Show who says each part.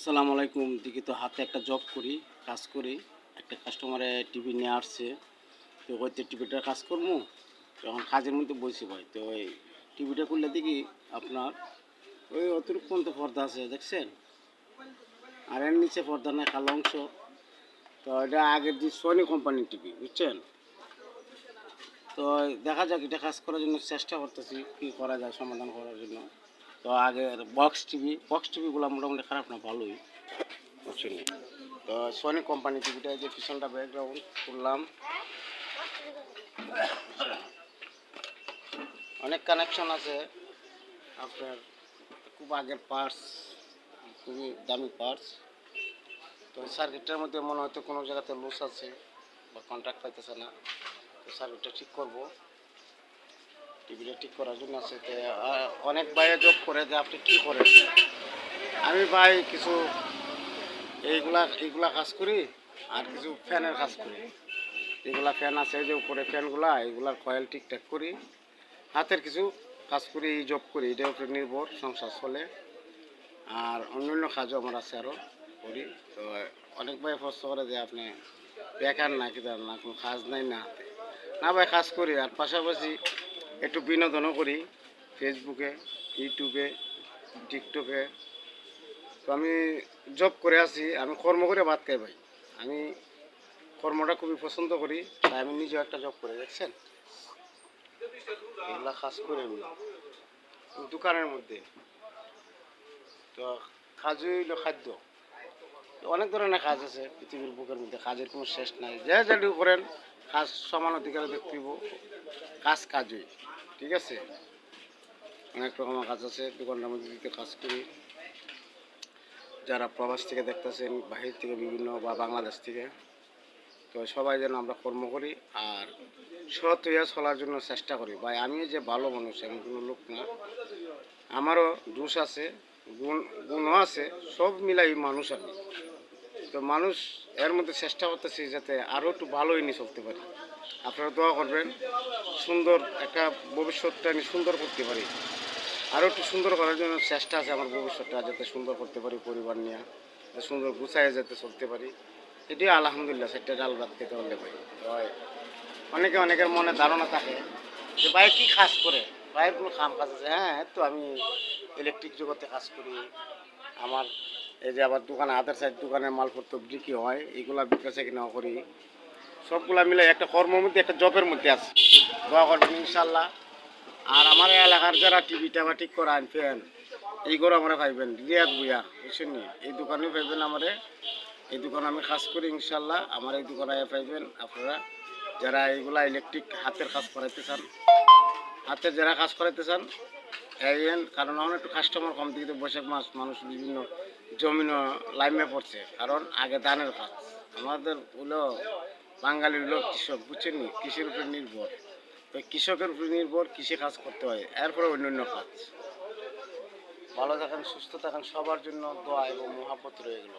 Speaker 1: আসসালামু আলাইকুম। দেখি তো হাতে একটা জব করি, কাজ করি। একটা কাস্টমারে টিভি নিয়ে আসছে। তো হয়তো টিভিটার কাজ করবো, যখন কাজের মধ্যে বসি ভাই, তো ওই টিভিটা খুললে দেখি আপনার ওই অতিরিক্ত পর্দা আছে, দেখছেন? আর এর নিচে পর্দা নাই, কালো অংশ। তো এটা আগের যে সোনি কোম্পানির টিভি, বুঝছেন? তো দেখা যাক, এটা কাজ করার জন্য চেষ্টা করতেছি, কী করা যায় সমাধান করার জন্য। তো আগের বক্স টিভিগুলো মোটামুটি খারাপ না, ভালোই, বুঝছেন? তো সোনি কোম্পানি টিভিটা, যে পিছনটা ব্যাকগ্রাউন্ড করলাম, অনেক কানেকশন আছে আপনার, খুব আগের পার্টস, খুবই দামি পার্টস। তো সার্কিটটার মধ্যে মনে হয়তো কোনো জায়গাতে লুজ আছে বা কন্ট্যাক্ট পাইতেছে না। তো সার্কিটটা ঠিক করব, টিভিটা ঠিক করার জন্য আছে। তো অনেক বাইরে জব করে যে আপনি কী করেন। আমি ভাই কিছু এইগুলা কাজ করি, আর কিছু ফ্যানের কাজ করি। এগুলা ফ্যান আছে যে উপরে ফ্যানগুলা, এগুলার কয়েল ঠিকঠাক করি। হাতের কিছু কাজ করি, এই জব করি, এটার উপরে নির্ভর সংসার চলে। আর অন্যান্য কাজও আমার আছে, আরও করি। তো অনেক ভাই প্রশ্ন করে যে আপনি বেকার না, কি না, কোনো কাজ নাই না হাতে। না ভাই, কাজ করি, আর পাশাপাশি একটু বিনোদনও করি, ফেসবুকে, ইউটিউবে, টিকটকে। তো আমি জব করে আছি, আমি কর্ম করে ভাত খাই ভাই। আমি কর্মটা খুবই পছন্দ করি, তাই আমি নিজেও একটা জব করে, দেখছেন? এগুলা কাজ করে আমি দোকানের মধ্যে। তো কাজই হইল খাদ্য। অনেক ধরনের কাজ আছে পৃথিবীর বুকের মধ্যে, কাজের কোনো শেষ নাই। যে যেটুকু করেন, কাজ সমান অধিকারে দেখতে হইব। কাজই, ঠিক আছে? অনেক রকমের কাজ আছে, দোকানটার মধ্যে দিতে কাজ করি। যারা প্রবাস থেকে দেখতেছেন, বাহির থেকে বিভিন্ন বা বাংলাদেশ থেকে, তো সবাই যেন আমরা কর্ম করি আর সৎ হইয়া চলার জন্য চেষ্টা করি। ভাই আমি যে ভালো মানুষ এমন কোনো লোক না, আমারও দোষ আছে, গুণও আছে, সব মিলাই মানুষ আমি। তো মানুষ এর মধ্যে চেষ্টা করতেছি যাতে আরও একটু ভালোই নিয়ে চলতে পারি। আপনারা দোয়া করবেন, সুন্দর একটা ভবিষ্যৎটা আমি সুন্দর করতে পারি। আরও একটু সুন্দর করার জন্য চেষ্টা আছে আমার, ভবিষ্যৎটা যাতে সুন্দর করতে পারি, পরিবার নিয়ে সুন্দর গুছায় যাতে চলতে পারি। এটাই আলহামদুলিল্লাহ, সেটা ডাল ভাত খেতে পারলে ভাই। অনেকের মনে ধারণা থাকে যে ভাই কী কাজ করে, ভাইয়ের কোনো কাজ আছে? হ্যাঁ, তো আমি ইলেকট্রিক জগতে কাজ করি। আমার এই যে আবার দোকানে, আদার সাইড দোকানের মালপত্র বিক্রি হয়, এগুলা বিক্রেছে কিনা করি। সবগুলা মিলে একটা কর্মের মধ্যে, একটা জবের মধ্যে আছে। দোয়া করবেন ইনশাল্লাহ। আর আমার এলাকার যারা টিভিটা বা ঠিক করা ফ্যান, এইগুলো আমরা পাইবেন রিয়াদ বুয়া, বুঝছেন নি? এই দোকানেও পাইবেন আমারে। এই দোকানে আমি কাজ করি ইনশাল্লাহ। আমার এই দোকানে পাইবেন আপনারা যারা এইগুলা ইলেকট্রিক হাতের কাজ করাইতে চান, হাতের যারা কাজ করাইতে চান আইয়েন। কারণ এখন একটু কাস্টমার কম, দিকে বৈশাখ মাস, মানুষ বিভিন্ন জমিনও লাইমে পড়ছে। কারণ আগে ধানের কাজ, আমাদের হলো বাঙালি হলো কৃষক, বুঝছেন নি? কৃষির উপরে নির্ভর। তো কৃষকের উপরে নির্ভর, কৃষি কাজ করতে হয়, এরপরে অন্যান্য কাজ। ভালো থাকেন, সুস্থ থাকেন, সবার জন্য দোয়া এবং মহাব্বত রয়ে গেল।